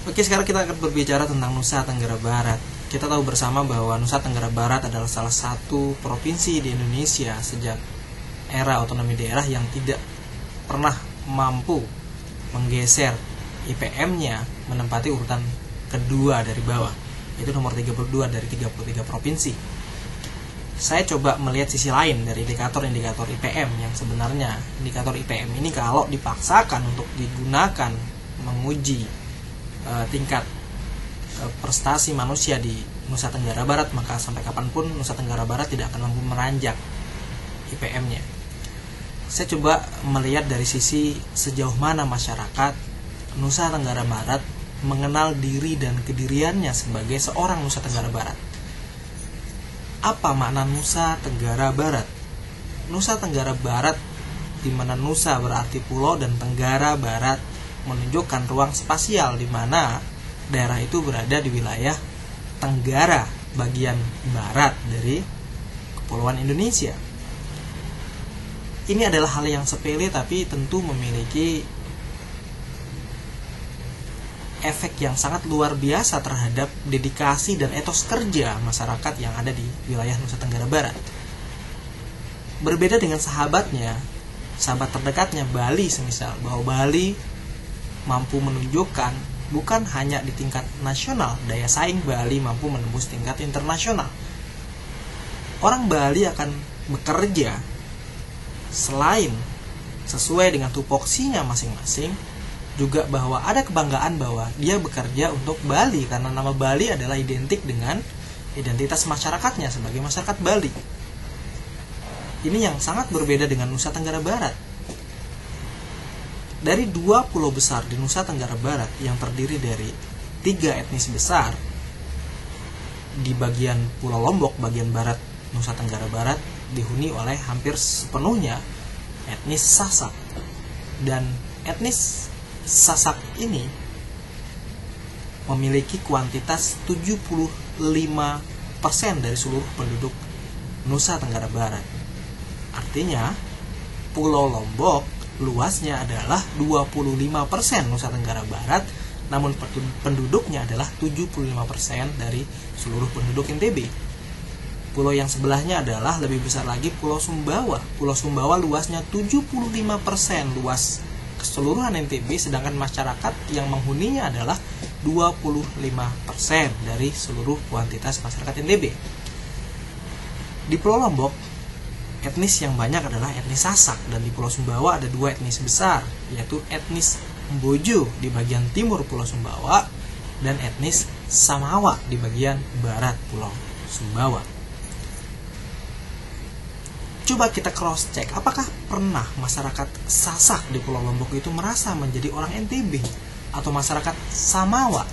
Oke, sekarang kita akan berbicara tentang Nusa Tenggara Barat. Kita tahu bersama bahwa Nusa Tenggara Barat adalah salah satu provinsi di Indonesia sejak era otonomi daerah yang tidak pernah mampu menggeser IPM-nya menempati urutan kedua dari bawah, yaitu nomor 32 dari 33 provinsi. Saya coba melihat sisi lain dari indikator-indikator IPM yang sebenarnya indikator IPM ini kalau dipaksakan untuk digunakan menguji tingkat prestasi manusia di Nusa Tenggara Barat, maka sampai kapanpun Nusa Tenggara Barat tidak akan mampu meranjak IPM-nya. Saya coba melihat dari sisi sejauh mana masyarakat Nusa Tenggara Barat mengenal diri dan kediriannya sebagai seorang Nusa Tenggara Barat. Apa makna Nusa Tenggara Barat? Nusa Tenggara Barat, di mana Nusa berarti pulau dan Tenggara Barat menunjukkan ruang spasial di mana daerah itu berada di wilayah Tenggara, bagian barat dari Kepulauan Indonesia. Ini adalah hal yang sepele tapi tentu memiliki efek yang sangat luar biasa terhadap dedikasi dan etos kerja masyarakat yang ada di wilayah Nusa Tenggara Barat. Berbeda dengan sahabat terdekatnya Bali semisal, bahwa Bali mampu menunjukkan bukan hanya di tingkat nasional, daya saing Bali mampu menembus tingkat internasional. Orang Bali akan bekerja selain sesuai dengan tupoksinya masing-masing, juga bahwa ada kebanggaan bahwa dia bekerja untuk Bali karena nama Bali adalah identik dengan identitas masyarakatnya sebagai masyarakat Bali. Ini yang sangat berbeda dengan Nusa Tenggara Barat. Dari 2 pulau besar di Nusa Tenggara Barat yang terdiri dari 3 etnis besar, di bagian Pulau Lombok, bagian barat Nusa Tenggara Barat, dihuni oleh hampir sepenuhnya etnis Sasak. Dan etnis Sasak ini memiliki kuantitas 75% dari seluruh penduduk Nusa Tenggara Barat. Artinya, Pulau Lombok luasnya adalah 25% Nusa Tenggara Barat, namun penduduknya adalah 75% dari seluruh penduduk NTB. Pulau yang sebelahnya adalah lebih besar lagi Pulau Sumbawa. Pulau Sumbawa luasnya 75% luas keseluruhan NTB, sedangkan masyarakat yang menghuninya adalah 25% dari seluruh kuantitas masyarakat NTB. Di Pulau Lombok, etnis yang banyak adalah etnis Sasak, dan di Pulau Sumbawa ada 2 etnis besar, yaitu etnis Mbojo di bagian timur Pulau Sumbawa dan etnis Samawa di bagian barat Pulau Sumbawa. Coba kita cross check, apakah pernah masyarakat Sasak di Pulau Lombok itu merasa menjadi orang NTB, atau masyarakat Samawa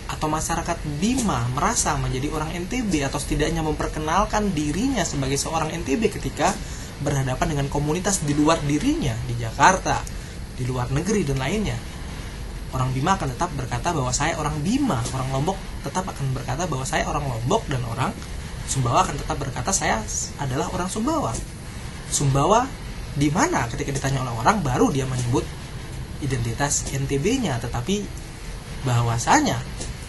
atau masyarakat Bima merasa menjadi orang NTB, atau setidaknya memperkenalkan dirinya sebagai seorang NTB ketika berhadapan dengan komunitas di luar dirinya, di Jakarta, di luar negeri dan lainnya. Orang Bima akan tetap berkata bahwa saya orang Bima, orang Lombok tetap akan berkata bahwa saya orang Lombok, dan orang Sumbawa akan tetap berkata saya adalah orang Sumbawa. Sumbawa di mana ketika ditanya oleh orang baru dia menyebut identitas NTB-nya, tetapi bahwasanya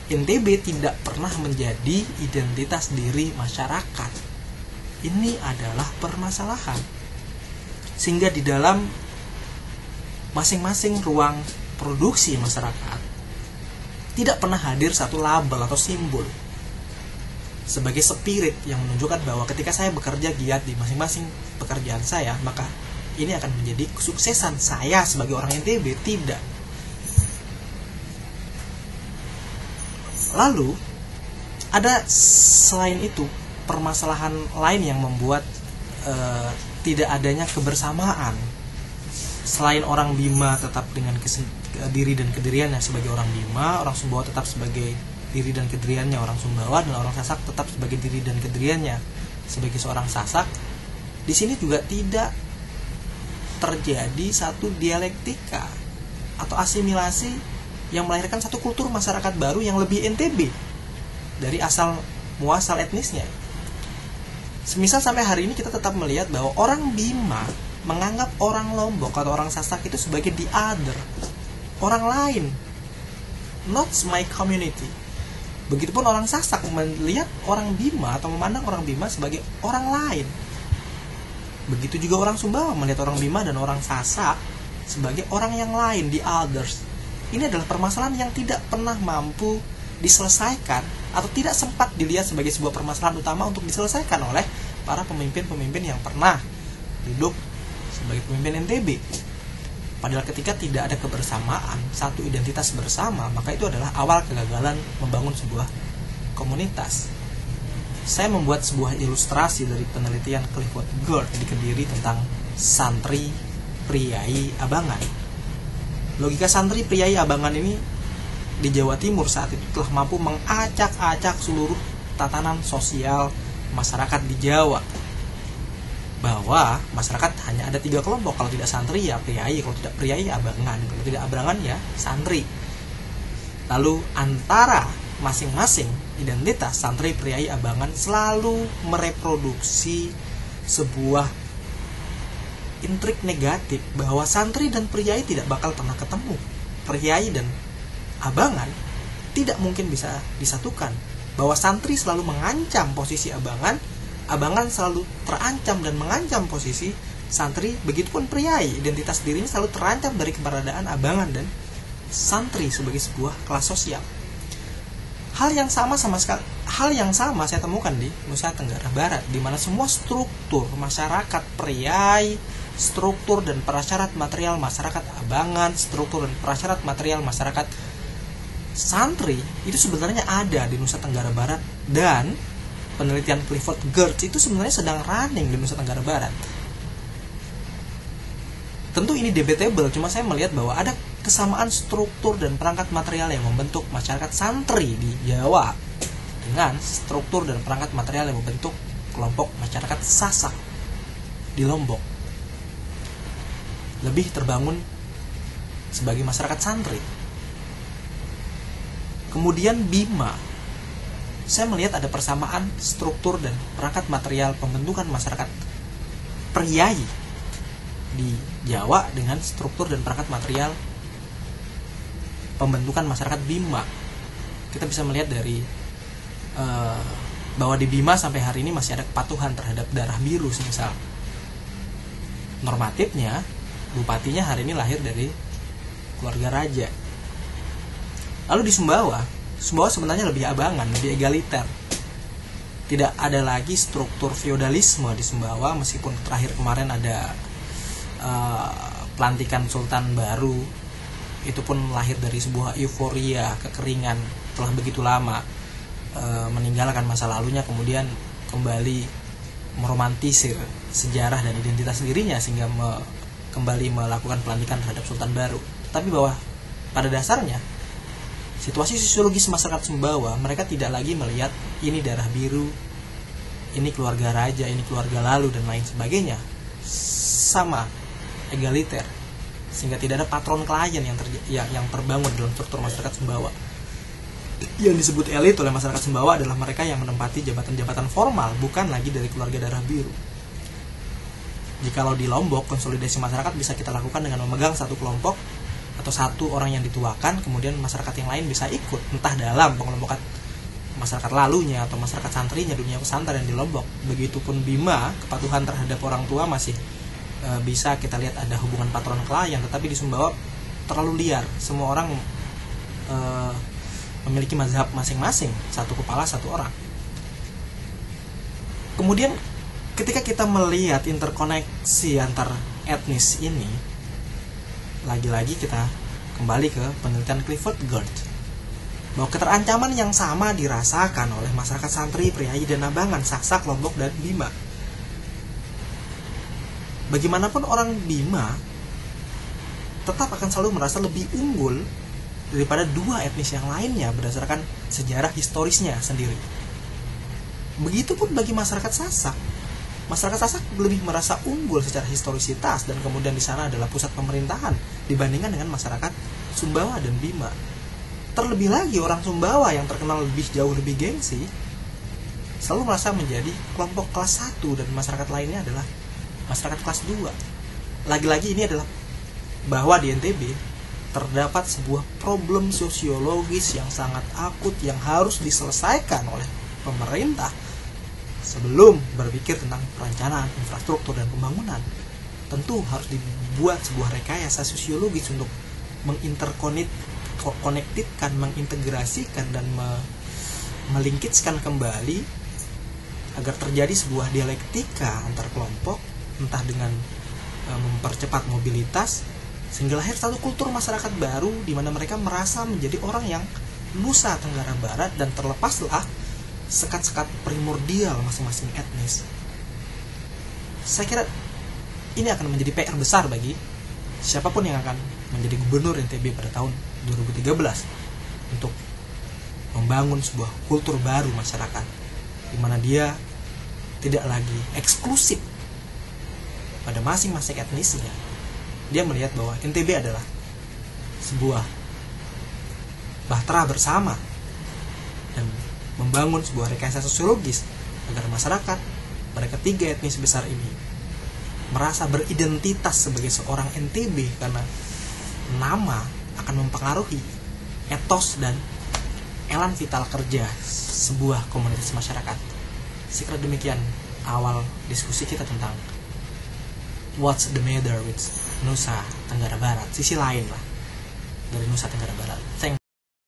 NTB tidak pernah menjadi identitas diri masyarakat. Ini adalah permasalahan. Sehingga di dalam masing-masing ruang produksi masyarakat tidak pernah hadir satu label atau simbol sebagai spirit yang menunjukkan bahwa ketika saya bekerja giat di masing-masing pekerjaan saya, maka ini akan menjadi kesuksesan saya sebagai orang NTB. Tidak. Lalu ada selain itu permasalahan lain yang membuat tidak adanya kebersamaan. Selain orang Bima tetap dengan diri dan kediriannya sebagai orang Bima, orang Sumbawa tetap sebagai diri dan kediriannya orang Sumbawa, dan orang Sasak tetap sebagai diri dan kediriannya sebagai seorang Sasak. Di sini juga tidak terjadi satu dialektika atau asimilasi yang melahirkan satu kultur masyarakat baru yang lebih NTB dari asal muasal etnisnya. Semisal sampai hari ini kita tetap melihat bahwa orang Bima menganggap orang Lombok atau orang Sasak itu sebagai the other, orang lain. not my community. Begitupun orang Sasak melihat orang Bima atau memandang orang Bima sebagai orang lain. Begitu juga orang Sumbawa melihat orang Bima dan orang Sasak sebagai orang yang lain, the others. Ini adalah permasalahan yang tidak pernah mampu diselesaikan atau tidak sempat dilihat sebagai sebuah permasalahan utama untuk diselesaikan oleh para pemimpin-pemimpin yang pernah duduk sebagai pemimpin NTB. Padahal ketika tidak ada kebersamaan, satu identitas bersama, maka itu adalah awal kegagalan membangun sebuah komunitas. Saya membuat sebuah ilustrasi dari penelitian Clifford Geertz di Kediri tentang santri priai abangan. Logika santri priai abangan ini di Jawa Timur saat itu telah mampu mengacak-acak seluruh tatanan sosial masyarakat di Jawa. Bahwa masyarakat hanya ada 3 kelompok, kalau tidak santri ya priai, kalau tidak priai abangan, kalau tidak abangan ya santri. Lalu antara masing-masing identitas santri priai abangan selalu mereproduksi sebuah intrik negatif bahwa santri dan priai tidak bakal pernah ketemu. Priai dan abangan tidak mungkin bisa disatukan. Bahwa santri selalu mengancam posisi abangan, abangan selalu terancam dan mengancam posisi santri, begitupun priai, identitas dirinya selalu terancam dari keberadaan abangan dan santri sebagai sebuah kelas sosial. Hal yang sama saya temukan di Nusa Tenggara Barat, di mana semua struktur masyarakat priai, struktur dan prasyarat material masyarakat abangan, struktur dan prasyarat material masyarakat santri itu sebenarnya ada di Nusa Tenggara Barat, dan penelitian Clifford Geertz itu sebenarnya sedang running di Nusa Tenggara Barat. Tentu ini debatable, cuma saya melihat bahwa ada kesamaan struktur dan perangkat material yang membentuk masyarakat santri di Jawa dengan struktur dan perangkat material yang membentuk kelompok masyarakat Sasak di Lombok. Lebih terbangun sebagai masyarakat santri. Kemudian Bima, saya melihat ada persamaan struktur dan perangkat material pembentukan masyarakat priai di Jawa dengan struktur dan perangkat material pembentukan masyarakat Bima. Kita bisa melihat dari bahwa di Bima sampai hari ini masih ada kepatuhan terhadap darah biru semisal. Normatifnya, bupatinya hari ini lahir dari keluarga raja. Lalu di Sumbawa sebenarnya lebih abangan, lebih egaliter. Tidak ada lagi struktur feodalisme di Sumbawa, meskipun terakhir kemarin ada pelantikan sultan baru. Itu pun lahir dari sebuah euforia kekeringan telah begitu lama meninggalkan masa lalunya, kemudian kembali meromantisir sejarah dan identitas dirinya sehingga kembali melakukan pelantikan terhadap sultan baru. Tapi bahwa pada dasarnya situasi sosiologis masyarakat Sumbawa, mereka tidak lagi melihat ini darah biru, ini keluarga raja, ini keluarga lalu dan lain sebagainya. Sama, egaliter, sehingga tidak ada patron klien yang terbangun dalam struktur masyarakat Sumbawa. Yang disebut elit oleh masyarakat Sumbawa adalah mereka yang menempati jabatan-jabatan formal, bukan lagi dari keluarga darah biru. Jikalau di Lombok, konsolidasi masyarakat bisa kita lakukan dengan memegang satu kelompok atau satu orang yang dituakan, kemudian masyarakat yang lain bisa ikut, entah dalam pengelompokan masyarakat lalunya atau masyarakat santrinya dunia pesantren di Lombok. Begitupun Bima, kepatuhan terhadap orang tua masih bisa kita lihat ada hubungan patron klien, tetapi di Sumbawa terlalu liar. Semua orang memiliki mazhab masing-masing, satu kepala satu orang. Kemudian ketika kita melihat interkoneksi antar etnis ini, lagi-lagi kita kembali ke penelitian Clifford Geertz, bahwa keterancaman yang sama dirasakan oleh masyarakat santri, priai, dan abangan, Sasak, Lombok, dan Bima. Bagaimanapun orang Bima tetap akan selalu merasa lebih unggul daripada dua etnis yang lainnya berdasarkan sejarah historisnya sendiri. Begitupun bagi masyarakat Sasak. Masyarakat Sasak lebih merasa unggul secara historisitas dan kemudian di sana adalah pusat pemerintahan dibandingkan dengan masyarakat Sumbawa dan Bima. Terlebih lagi orang Sumbawa yang terkenal jauh lebih gengsi selalu merasa menjadi kelompok kelas 1 dan masyarakat lainnya adalah masyarakat kelas 2. Lagi-lagi ini adalah bahwa di NTB terdapat sebuah problem sosiologis yang sangat akut yang harus diselesaikan oleh pemerintah sebelum berpikir tentang perencanaan infrastruktur dan pembangunan. Tentu harus dibuat sebuah rekayasa sosiologis untuk menginterkonektitkan, mengintegrasikan dan melingkitkan kembali agar terjadi sebuah dialektika antar kelompok, entah dengan mempercepat mobilitas sehingga lahir satu kultur masyarakat baru di mana mereka merasa menjadi orang yang Nusa Tenggara Barat dan terlepaslah sekat-sekat primordial masing-masing etnis. Saya kira ini akan menjadi PR besar bagi siapapun yang akan menjadi gubernur NTB pada tahun 2013 untuk membangun sebuah kultur baru masyarakat di mana dia tidak lagi eksklusif pada masing-masing etnisnya. Dia melihat bahwa NTB adalah sebuah bahtera bersama dan membangun sebuah rekayasa sosiologis agar masyarakat pada ketiga etnis besar ini merasa beridentitas sebagai seorang NTB, karena nama akan mempengaruhi etos dan elan vital kerja sebuah komunitas masyarakat. Sekira demikian awal diskusi kita tentang what's the matter with Nusa Tenggara Barat, sisi lain lah dari Nusa Tenggara Barat. Thanks.